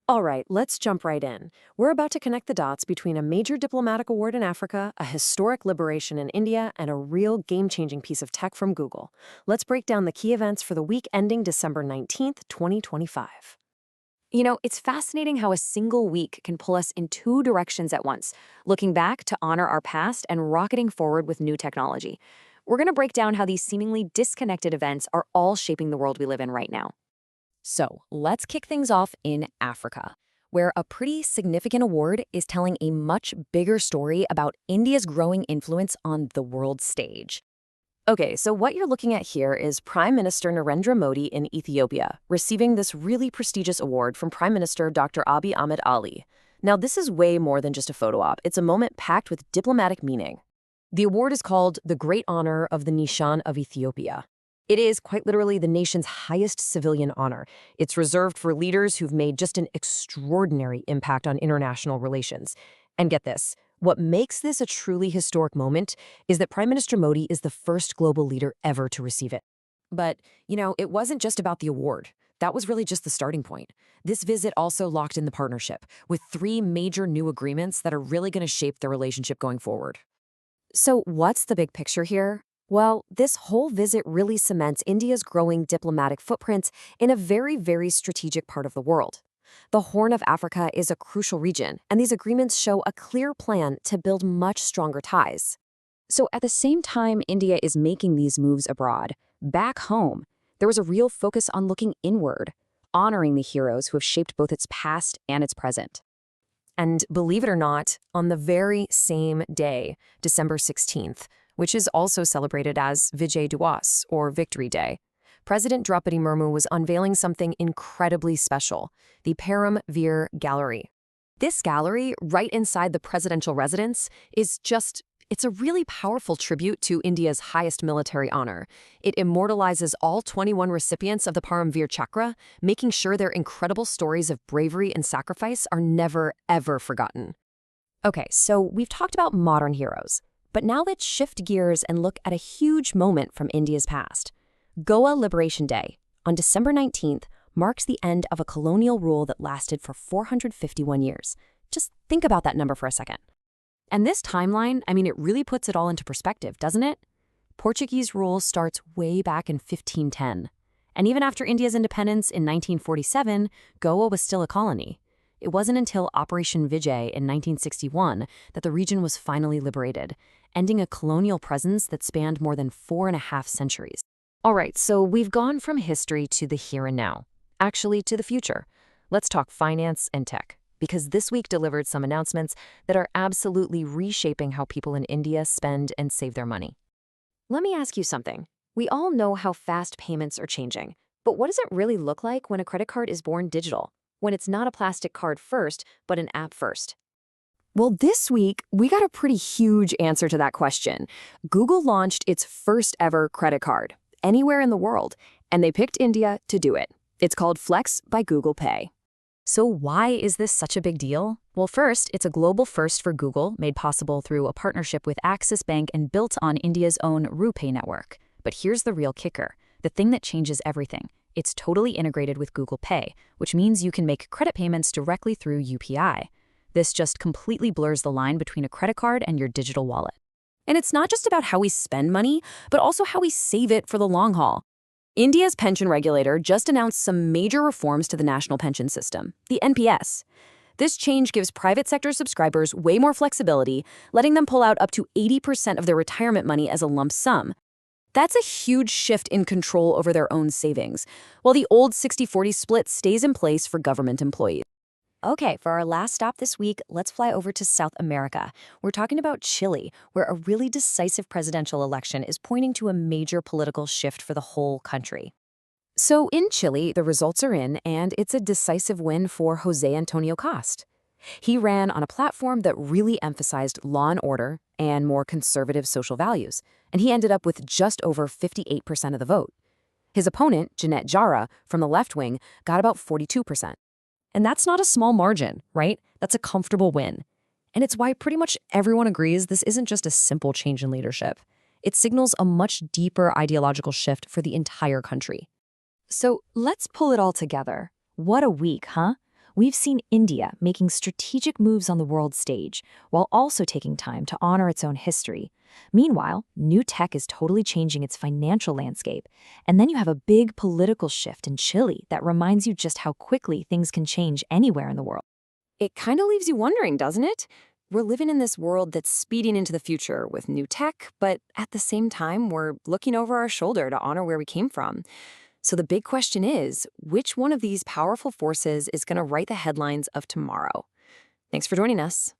All right, let's jump right in. We're about to connect the dots between a major diplomatic award in Africa, a historic liberation in India, and a real game-changing piece of tech from Google. Let's break down the key events for the week ending December 19th, 2025. It's fascinating how a single week can pull us in two directions at once, looking back to honor our past and rocketing forward with new technology. We're going to break down how these seemingly disconnected events are all shaping the world we live in right now. So let's kick things off in Africa, where a pretty significant award is telling a much bigger story about India's growing influence on the world stage. Okay, so what you're looking at here is Prime Minister Narendra Modi in Ethiopia, receiving this really prestigious award from Prime Minister Dr. Abiy Ahmed Ali. Now, this is way more than just a photo op. It's a moment packed with diplomatic meaning. The award is called the Great Honor of the Nishan of Ethiopia. It is quite literally the nation's highest civilian honor. It's reserved for leaders who've made just an extraordinary impact on international relations. And get this, what makes this a truly historic moment is that Prime Minister Modi is the first global leader ever to receive it. But, it wasn't just about the award. That was really just the starting point. This visit also locked in the partnership, with 3 major new agreements that are really going to shape the relationship going forward. So what's the big picture here? Well, this whole visit really cements India's growing diplomatic footprint in a very, very strategic part of the world. The Horn of Africa is a crucial region, and these agreements show a clear plan to build much stronger ties. So at the same time India is making these moves abroad, back home, there was a real focus on looking inward, honoring the heroes who have shaped both its past and its present. And believe it or not, on the very same day, December 16th, which is also celebrated as Vijay Diwas, or Victory Day, President Draupadi Murmu was unveiling something incredibly special, the Param Veer Gallery. This gallery, right inside the presidential residence, it's a really powerful tribute to India's highest military honor. It immortalizes all 21 recipients of the Param Veer Chakra, making sure their incredible stories of bravery and sacrifice are never, ever forgotten. Okay, so we've talked about modern heroes. But now let's shift gears and look at a huge moment from India's past. Goa Liberation Day, on December 19th, marks the end of a colonial rule that lasted for 451 years. Just think about that number for a second. And this timeline, it really puts it all into perspective, doesn't it? Portuguese rule starts way back in 1510. And even after India's independence in 1947, Goa was still a colony. It wasn't until Operation Vijay in 1961 that the region was finally liberated, ending a colonial presence that spanned more than 4.5 centuries. All right, so we've gone from history to the here and now, actually to the future. Let's talk finance and tech, because this week delivered some announcements that are absolutely reshaping how people in India spend and save their money. Let me ask you something. We all know how fast payments are changing, but what does it really look like when a credit card is born digital? When it's not a plastic card first, but an app first? Well, this week, we got a pretty huge answer to that question. Google launched its first ever credit card, anywhere in the world, and they picked India to do it. It's called Flex by Google Pay. So why is this such a big deal? Well, first, it's a global first for Google, made possible through a partnership with Axis Bank and built on India's own RuPay network. But here's the real kicker, the thing that changes everything. It's totally integrated with Google Pay, which means you can make credit payments directly through UPI. This just completely blurs the line between a credit card and your digital wallet. And it's not just about how we spend money, but also how we save it for the long haul. India's pension regulator just announced some major reforms to the national pension system, the NPS. This change gives private sector subscribers way more flexibility, letting them pull out up to 80% of their retirement money as a lump sum. That's a huge shift in control over their own savings, while the old 60-40 split stays in place for government employees. Okay, for our last stop this week, let's fly over to South America. We're talking about Chile, where a really decisive presidential election is pointing to a major political shift for the whole country. So in Chile, the results are in, and it's a decisive win for José Antonio Cast. He ran on a platform that really emphasized law and order and more conservative social values, and he ended up with just over 58% of the vote. His opponent, Jeanette Jara, from the left wing, got about 42%. And that's not a small margin, right? That's a comfortable win. And it's why pretty much everyone agrees this isn't just a simple change in leadership. It signals a much deeper ideological shift for the entire country. So let's pull it all together. What a week, huh? we've seen India making strategic moves on the world stage while also taking time to honor its own history. Meanwhile, new tech is totally changing its financial landscape. And then you have a big political shift in Chile that reminds you just how quickly things can change anywhere in the world. It kind of leaves you wondering, doesn't it? We're living in this world that's speeding into the future with new tech, but at the same time, we're looking over our shoulder to honor where we came from. So the big question is, which one of these powerful forces is going to write the headlines of tomorrow? Thanks for joining us.